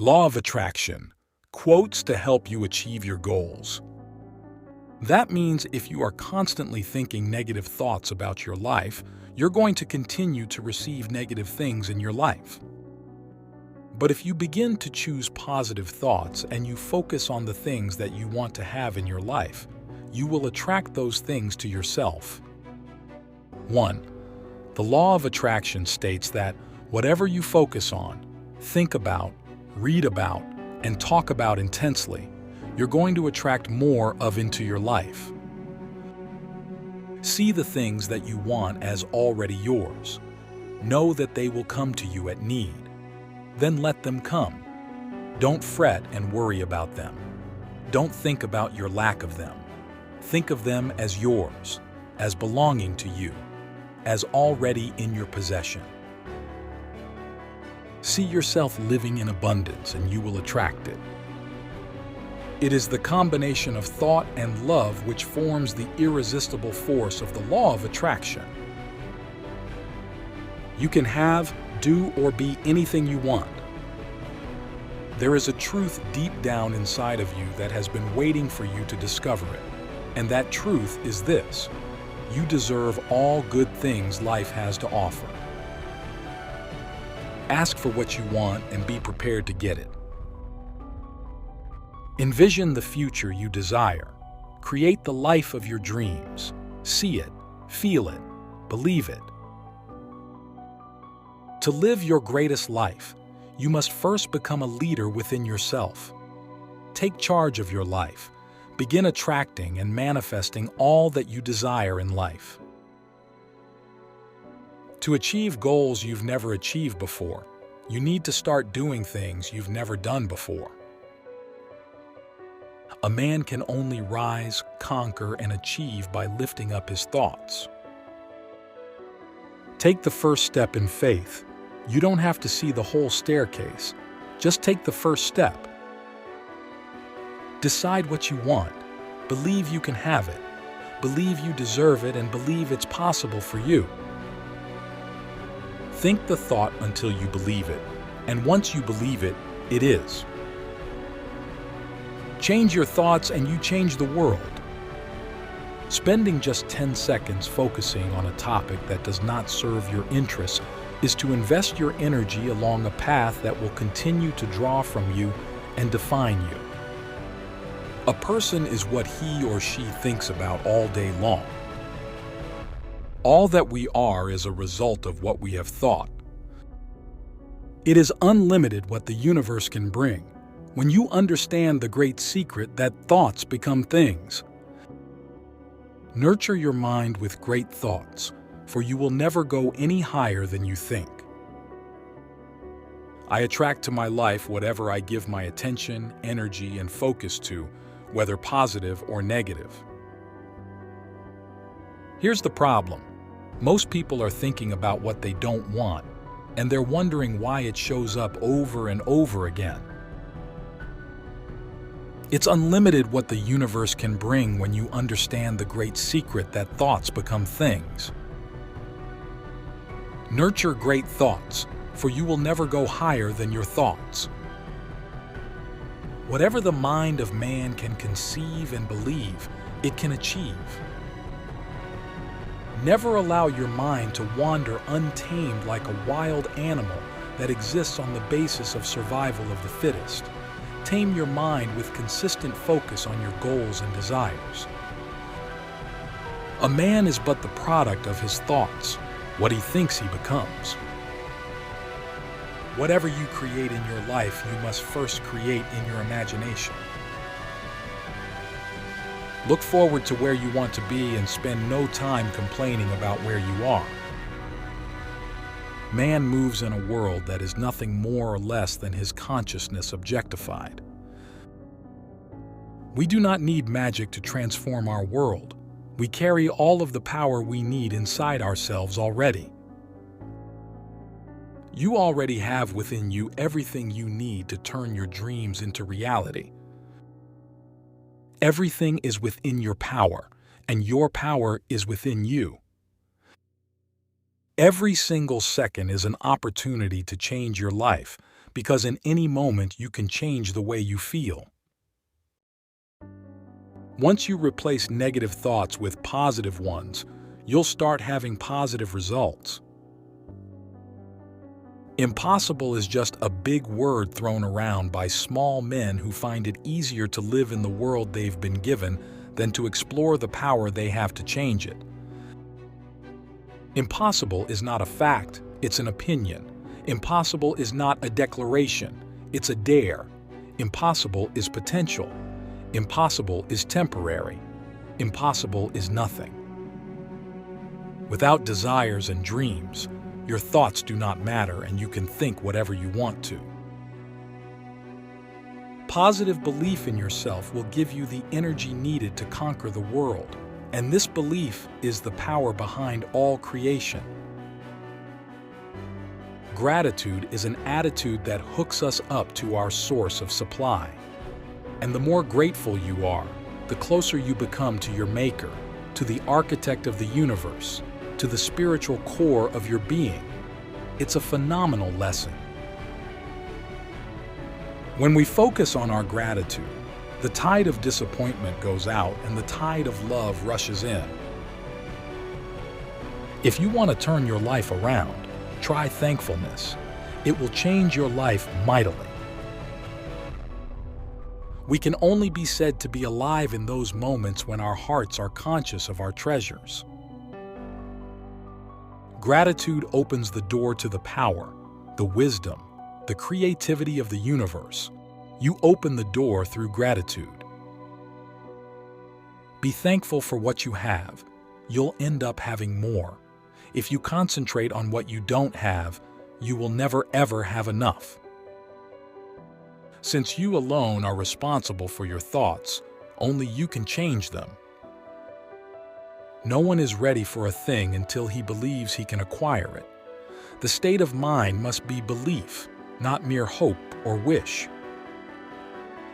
Law of attraction. Quotes to help you achieve your goals. That means if you are constantly thinking negative thoughts about your life, you're going to continue to receive negative things in your life. But if you begin to choose positive thoughts and you focus on the things that you want to have in your life, you will attract those things to yourself. 1. The law of attraction states that whatever you focus on, think about, read about, and talk about intensely, you're going to attract more of into your life. See the things that you want as already yours. Know that they will come to you at need. Then let them come. Don't fret and worry about them. Don't think about your lack of them. Think of them as yours, as belonging to you, as already in your possession. See yourself living in abundance and you will attract it. It is the combination of thought and love which forms the irresistible force of the law of attraction. You can have, do, or be anything you want. There is a truth deep down inside of you that has been waiting for you to discover it. And that truth is this: you deserve all good things life has to offer. Ask for what you want and be prepared to get it. Envision the future you desire. Create the life of your dreams. See it, feel it, believe it. To live your greatest life, you must first become a leader within yourself. Take charge of your life. Begin attracting and manifesting all that you desire in life. To achieve goals you've never achieved before, you need to start doing things you've never done before. A man can only rise, conquer, and achieve by lifting up his thoughts. Take the first step in faith. You don't have to see the whole staircase. Just take the first step. Decide what you want. Believe you can have it. Believe you deserve it and believe it's possible for you. Think the thought until you believe it, and once you believe it, it is. Change your thoughts and you change the world. Spending just 10 seconds focusing on a topic that does not serve your interests is to invest your energy along a path that will continue to draw from you and define you. A person is what he or she thinks about all day long. All that we are is a result of what we have thought. It is unlimited what the universe can bring. When you understand the great secret that thoughts become things. Nurture your mind with great thoughts, for you will never go any higher than you think. I attract to my life whatever I give my attention, energy, and focus to, whether positive or negative. Here's the problem. Most people are thinking about what they don't want, and they're wondering why it shows up over and over again. It's unlimited what the universe can bring when you understand the great secret that thoughts become things. Nurture great thoughts, for you will never go higher than your thoughts. Whatever the mind of man can conceive and believe, it can achieve. Never allow your mind to wander untamed like a wild animal that exists on the basis of survival of the fittest. Tame your mind with consistent focus on your goals and desires. A man is but the product of his thoughts, what he thinks he becomes. Whatever you create in your life, you must first create in your imagination. Look forward to where you want to be and spend no time complaining about where you are. Man moves in a world that is nothing more or less than his consciousness objectified. We do not need magic to transform our world. We carry all of the power we need inside ourselves already. You already have within you everything you need to turn your dreams into reality. Everything is within your power, and your power is within you. Every single second is an opportunity to change your life, because in any moment you can change the way you feel. Once you replace negative thoughts with positive ones, you'll start having positive results. Impossible is just a big word thrown around by small men who find it easier to live in the world they've been given than to explore the power they have to change it. Impossible is not a fact, it's an opinion. Impossible is not a declaration, it's a dare. Impossible is potential. Impossible is temporary. Impossible is nothing. Without desires and dreams, your thoughts do not matter and you can think whatever you want to. Positive belief in yourself will give you the energy needed to conquer the world, and this belief is the power behind all creation. Gratitude is an attitude that hooks us up to our source of supply. And the more grateful you are, the closer you become to your Maker, to the architect of the universe, to the spiritual core of your being. It's a phenomenal lesson. When we focus on our gratitude, the tide of disappointment goes out and the tide of love rushes in. If you want to turn your life around, try thankfulness. It will change your life mightily. We can only be said to be alive in those moments when our hearts are conscious of our treasures. Gratitude opens the door to the power, the wisdom, the creativity of the universe. You open the door through gratitude. Be thankful for what you have. You'll end up having more. If you concentrate on what you don't have, you will never ever have enough. Since you alone are responsible for your thoughts, only you can change them. No one is ready for a thing until he believes he can acquire it. The state of mind must be belief, not mere hope or wish.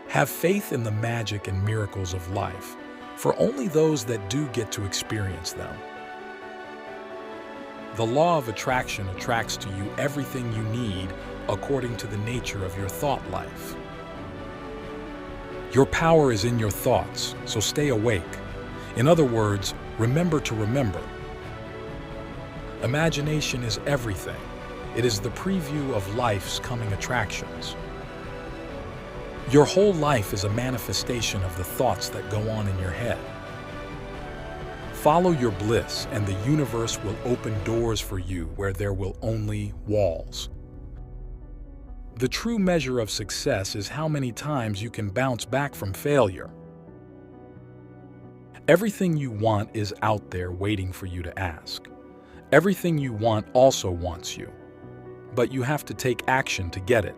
Have faith in the magic and miracles of life, for only those that do get to experience them. The law of attraction attracts to you everything you need according to the nature of your thought life. Your power is in your thoughts, so stay awake. In other words, remember to remember. Imagination is everything. It is the preview of life's coming attractions. Your whole life is a manifestation of the thoughts that go on in your head. Follow your bliss, and the universe will open doors for you where there will only walls. The true measure of success is how many times you can bounce back from failure. Everything you want is out there waiting for you to ask. Everything you want also wants you, but you have to take action to get it.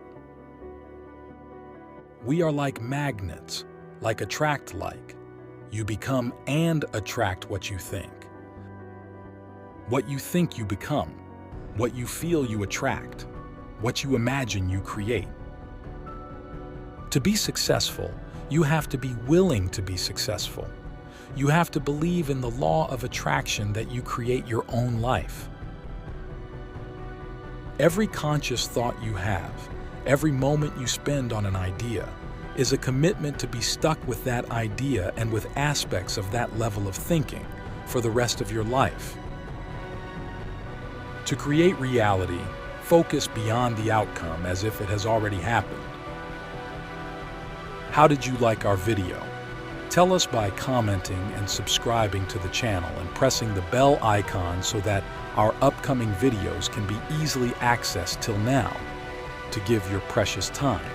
We are like magnets, like attract like. You become and attract what you think. What you think you become. What you feel you attract. What you imagine you create. To be successful, you have to be willing to be successful. You have to believe in the law of attraction that you create your own life. Every conscious thought you have, every moment you spend on an idea, is a commitment to be stuck with that idea and with aspects of that level of thinking for the rest of your life. To create reality, focus beyond the outcome as if it has already happened. How did you like our video? Tell us by commenting and subscribing to the channel and pressing the bell icon so that our upcoming videos can be easily accessed till now to give your precious time.